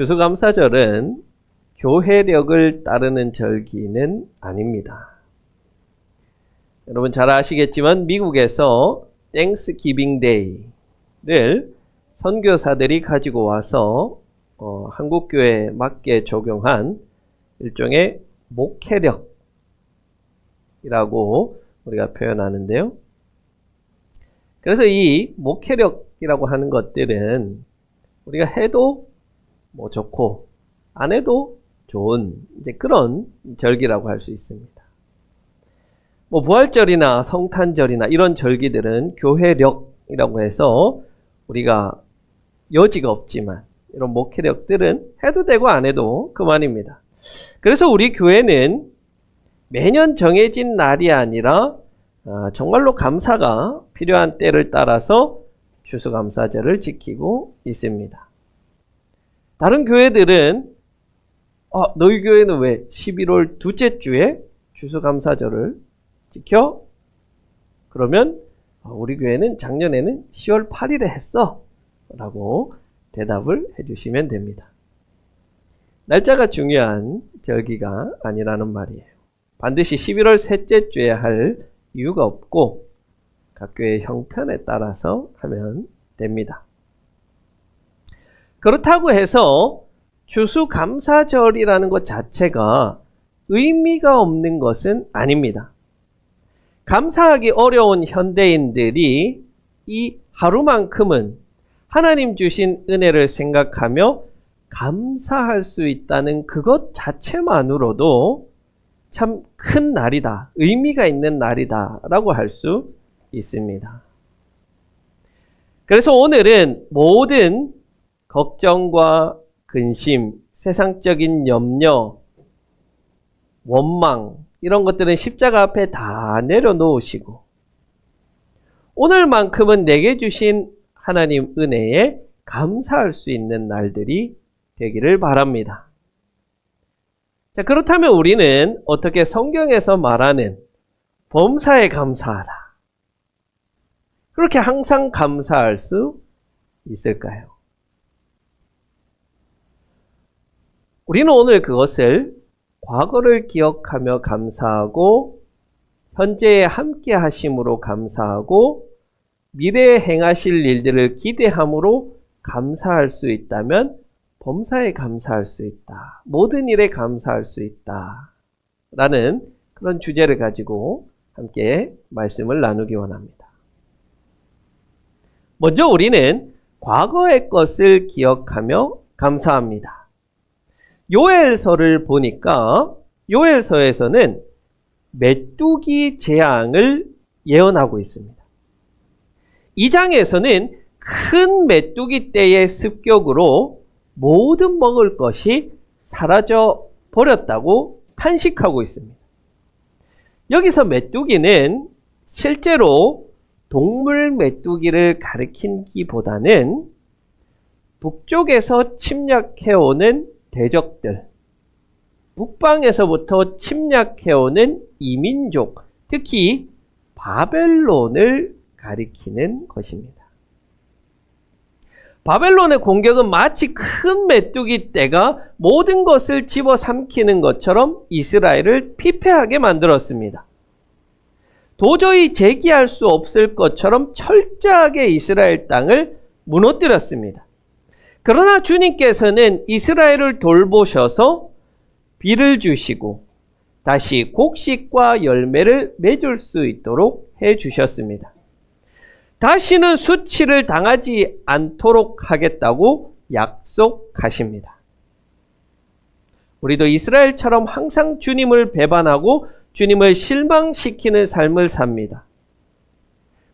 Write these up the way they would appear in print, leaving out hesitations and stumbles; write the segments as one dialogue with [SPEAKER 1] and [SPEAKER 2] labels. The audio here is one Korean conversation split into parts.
[SPEAKER 1] 추수감사절은 교회력을 따르는 절기는 아닙니다. 여러분 잘 아시겠지만 미국에서 땡스기빙 데이를 선교사들이 가지고 와서 한국교회에 맞게 적용한 일종의 목회력이라고 우리가 표현하는데요. 그래서 이 목회력이라고 하는 것들은 우리가 해도 좋고 안 해도 좋은 이제 그런 절기라고 할 수 있습니다. 부활절이나 성탄절이나 이런 절기들은 교회력이라고 해서 우리가 여지가 없지만 이런 목회력들은 해도 되고 안 해도 그만입니다. 그래서 우리 교회는 매년 정해진 날이 아니라 정말로 감사가 필요한 때를 따라서 추수감사절을 지키고 있습니다. 다른 교회들은 너희 교회는 왜 11월 둘째 주에 추수감사절을 지켜? 그러면 우리 교회는 작년에는 10월 8일에 했어 라고 대답을 해주시면 됩니다. 날짜가 중요한 절기가 아니라는 말이에요. 반드시 11월 셋째 주에 할 이유가 없고 각 교회의 형편에 따라서 하면 됩니다. 그렇다고 해서 추수감사절이라는 것 자체가 의미가 없는 것은 아닙니다. 감사하기 어려운 현대인들이 이 하루만큼은 하나님 주신 은혜를 생각하며 감사할 수 있다는 그것 자체만으로도 참 큰 날이다, 의미가 있는 날이다 라고 할 수 있습니다. 그래서 오늘은 모든 걱정과 근심, 세상적인 염려, 원망 이런 것들은 십자가 앞에 다 내려놓으시고 오늘만큼은 내게 주신 하나님 은혜에 감사할 수 있는 날들이 되기를 바랍니다. 자, 그렇다면 우리는 어떻게 성경에서 말하는 범사에 감사하라, 그렇게 항상 감사할 수 있을까요? 우리는 오늘 그것을 과거를 기억하며 감사하고 현재에 함께 하심으로 감사하고 미래에 행하실 일들을 기대함으로 감사할 수 있다면 범사에 감사할 수 있다, 모든 일에 감사할 수 있다 라는 그런 주제를 가지고 함께 말씀을 나누기 원합니다. 먼저 우리는 과거의 것을 기억하며 감사합니다. 요엘서를 보니까 요엘서에서는 메뚜기 재앙을 예언하고 있습니다. 이 장에서는 큰 메뚜기 떼의 습격으로 모든 먹을 것이 사라져 버렸다고 탄식하고 있습니다. 여기서 메뚜기는 실제로 동물 메뚜기를 가리키기보다는 북쪽에서 침략해오는 대적들, 북방에서부터 침략해오는 이민족, 특히 바벨론을 가리키는 것입니다. 바벨론의 공격은 마치 큰 메뚜기 떼가 모든 것을 집어삼키는 것처럼 이스라엘을 피폐하게 만들었습니다. 도저히 재기할 수 없을 것처럼 철저하게 이스라엘 땅을 무너뜨렸습니다. 그러나 주님께서는 이스라엘을 돌보셔서 비를 주시고 다시 곡식과 열매를 맺을 수 있도록 해주셨습니다. 다시는 수치를 당하지 않도록 하겠다고 약속하십니다. 우리도 이스라엘처럼 항상 주님을 배반하고 주님을 실망시키는 삶을 삽니다.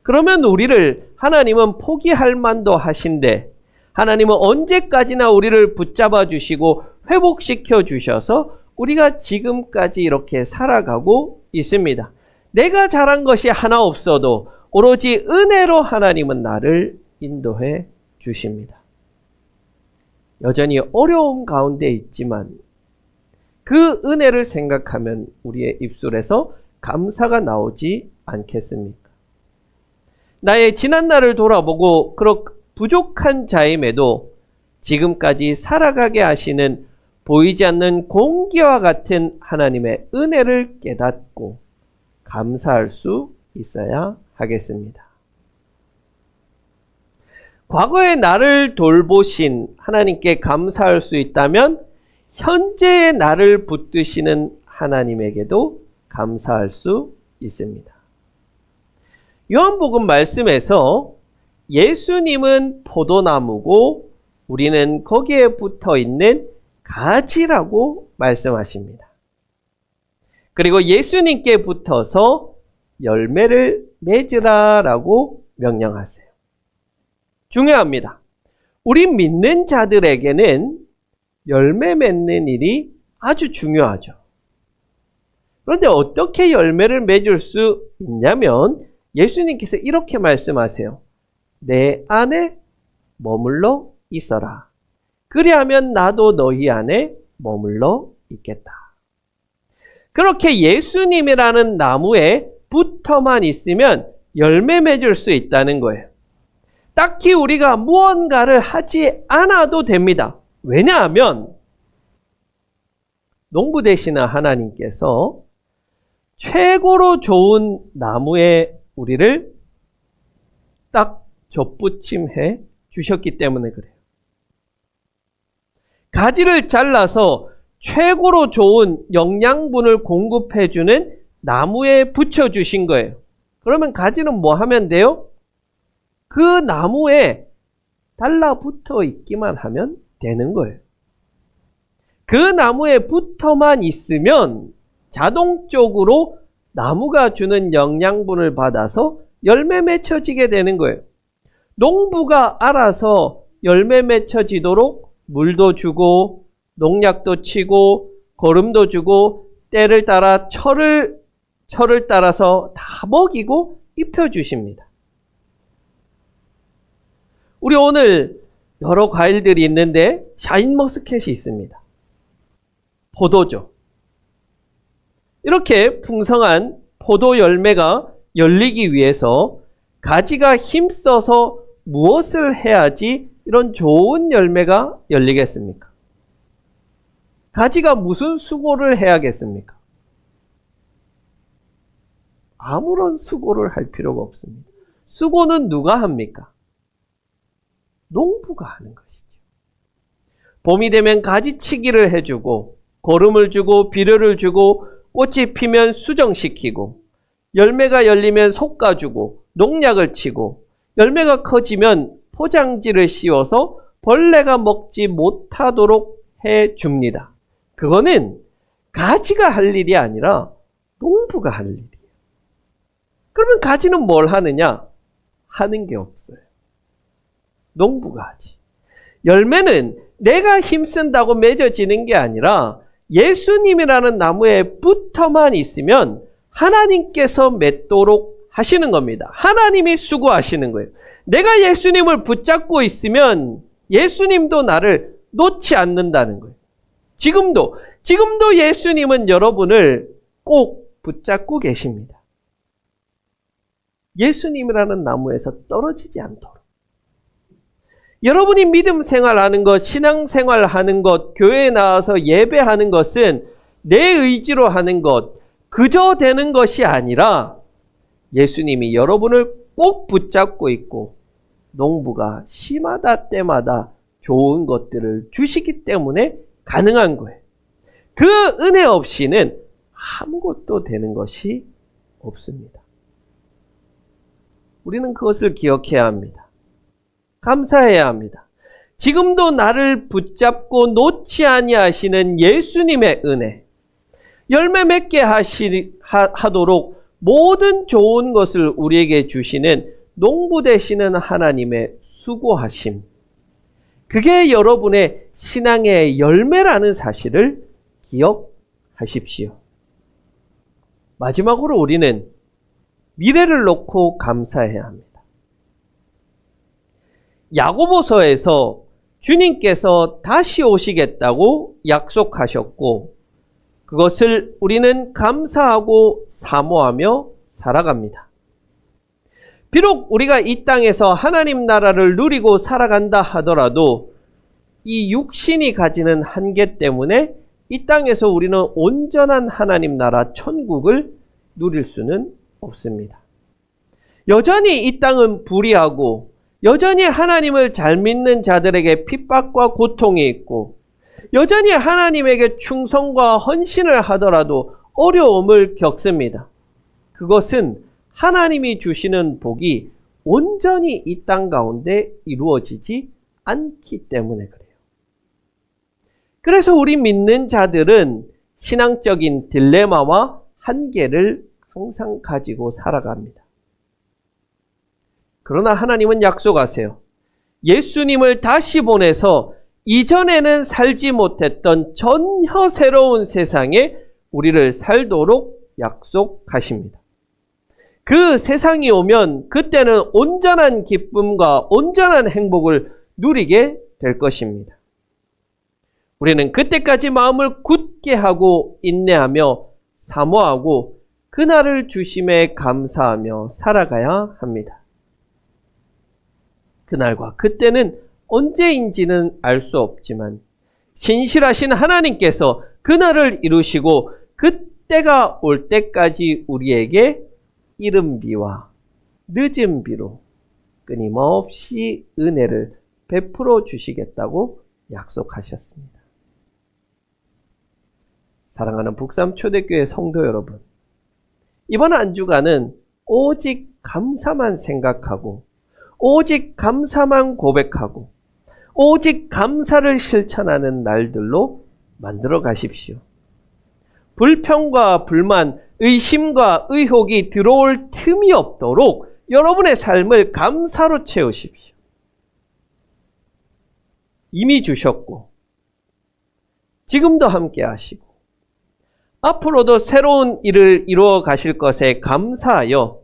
[SPEAKER 1] 그러면 우리를 하나님은 포기할 만도 하신데 하나님은 언제까지나 우리를 붙잡아 주시고 회복시켜 주셔서 우리가 지금까지 이렇게 살아가고 있습니다. 내가 잘한 것이 하나 없어도 오로지 은혜로 하나님은 나를 인도해 주십니다. 여전히 어려움 가운데 있지만 그 은혜를 생각하면 우리의 입술에서 감사가 나오지 않겠습니까? 나의 지난 날을 돌아보고 그렇게 부족한 자임에도 지금까지 살아가게 하시는 보이지 않는 공기와 같은 하나님의 은혜를 깨닫고 감사할 수 있어야 하겠습니다. 과거에 나를 돌보신 하나님께 감사할 수 있다면 현재의 나를 붙드시는 하나님에게도 감사할 수 있습니다. 요한복음 말씀에서 예수님은 포도나무고 우리는 거기에 붙어 있는 가지라고 말씀하십니다. 그리고 예수님께 붙어서 열매를 맺으라라고 명령하세요. 중요합니다. 우리 믿는 자들에게는 열매 맺는 일이 아주 중요하죠. 그런데 어떻게 열매를 맺을 수 있냐면 예수님께서 이렇게 말씀하세요. 내 안에 머물러 있어라. 그리하면 나도 너희 안에 머물러 있겠다. 그렇게 예수님이라는 나무에 붙어만 있으면 열매 맺을 수 있다는 거예요. 딱히 우리가 무언가를 하지 않아도 됩니다. 왜냐하면 농부 되시는 하나님께서 최고로 좋은 나무에 우리를 딱 접붙임해 주셨기 때문에 그래요. 가지를 잘라서 최고로 좋은 영양분을 공급해주는 나무에 붙여주신 거예요. 그러면 가지는 뭐 하면 돼요? 그 나무에 달라붙어 있기만 하면 되는 거예요. 그 나무에 붙어만 있으면 자동적으로 나무가 주는 영양분을 받아서 열매 맺혀지게 되는 거예요. 농부가 알아서 열매 맺혀지도록 물도 주고 농약도 치고 거름도 주고 때를 따라 철을 따라서 다 먹이고 입혀주십니다. 우리 오늘 여러 과일들이 있는데 샤인머스켓이 있습니다. 포도죠. 이렇게 풍성한 포도 열매가 열리기 위해서 가지가 힘써서 무엇을 해야지 이런 좋은 열매가 열리겠습니까? 가지가 무슨 수고를 해야겠습니까? 아무런 수고를 할 필요가 없습니다. 수고는 누가 합니까? 농부가 하는 것이죠. 봄이 되면 가지치기를 해주고 거름을 주고 비료를 주고 꽃이 피면 수정시키고 열매가 열리면 솎아주고 농약을 치고 열매가 커지면 포장지를 씌워서 벌레가 먹지 못하도록 해줍니다. 그거는 가지가 할 일이 아니라 농부가 할 일이에요. 그러면 가지는 뭘 하느냐? 하는 게 없어요. 농부가 하지. 열매는 내가 힘쓴다고 맺어지는 게 아니라 예수님이라는 나무에 붙어만 있으면 하나님께서 맺도록 하시는 겁니다. 하나님이 수고하시는 거예요. 내가 예수님을 붙잡고 있으면 예수님도 나를 놓지 않는다는 거예요. 지금도 예수님은 여러분을 꼭 붙잡고 계십니다. 예수님이라는 나무에서 떨어지지 않도록. 여러분이 믿음 생활하는 것, 신앙 생활하는 것, 교회에 나와서 예배하는 것은 내 의지로 하는 것, 그저 되는 것이 아니라 예수님이 여러분을 꼭 붙잡고 있고 농부가 시마다 때마다 좋은 것들을 주시기 때문에 가능한 거예요. 그 은혜 없이는 아무것도 되는 것이 없습니다. 우리는 그것을 기억해야 합니다. 감사해야 합니다. 지금도 나를 붙잡고 놓지 아니하시는 예수님의 은혜, 열매 맺게 하도록 모든 좋은 것을 우리에게 주시는 농부 되시는 하나님의 수고하심, 그게 여러분의 신앙의 열매라는 사실을 기억하십시오. 마지막으로 우리는 미래를 놓고 감사해야 합니다. 야고보서에서 주님께서 다시 오시겠다고 약속하셨고 그것을 우리는 감사하고 사모하며 살아갑니다. 비록 우리가 이 땅에서 하나님 나라를 누리고 살아간다 하더라도 이 육신이 가지는 한계 때문에 이 땅에서 우리는 온전한 하나님 나라 천국을 누릴 수는 없습니다. 여전히 이 땅은 불의하고 여전히 하나님을 잘 믿는 자들에게 핍박과 고통이 있고 여전히 하나님에게 충성과 헌신을 하더라도 어려움을 겪습니다. 그것은 하나님이 주시는 복이 온전히 이 땅 가운데 이루어지지 않기 때문에 그래요. 그래서 우리 믿는 자들은 신앙적인 딜레마와 한계를 항상 가지고 살아갑니다. 그러나 하나님은 약속하세요. 예수님을 다시 보내서 이전에는 살지 못했던 전혀 새로운 세상에 우리를 살도록 약속하십니다. 그 세상이 오면 그때는 온전한 기쁨과 온전한 행복을 누리게 될 것입니다. 우리는 그때까지 마음을 굳게 하고 인내하며 사모하고 그날을 주심에 감사하며 살아가야 합니다. 그날과 그때는 언제인지는 알 수 없지만 신실하신 하나님께서 그날을 이루시고 그때가 올 때까지 우리에게 이른 비와 늦은 비로 끊임없이 은혜를 베풀어 주시겠다고 약속하셨습니다. 사랑하는 북삼초대교회 성도 여러분, 이번 한 주간은 오직 감사만 생각하고 오직 감사만 고백하고 오직 감사를 실천하는 날들로 만들어 가십시오. 불평과 불만, 의심과 의혹이 들어올 틈이 없도록 여러분의 삶을 감사로 채우십시오. 이미 주셨고 지금도 함께 하시고 앞으로도 새로운 일을 이루어 가실 것에 감사하여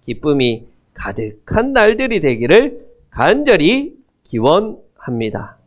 [SPEAKER 1] 기쁨이 가득한 날들이 되기를 간절히 기원합니다.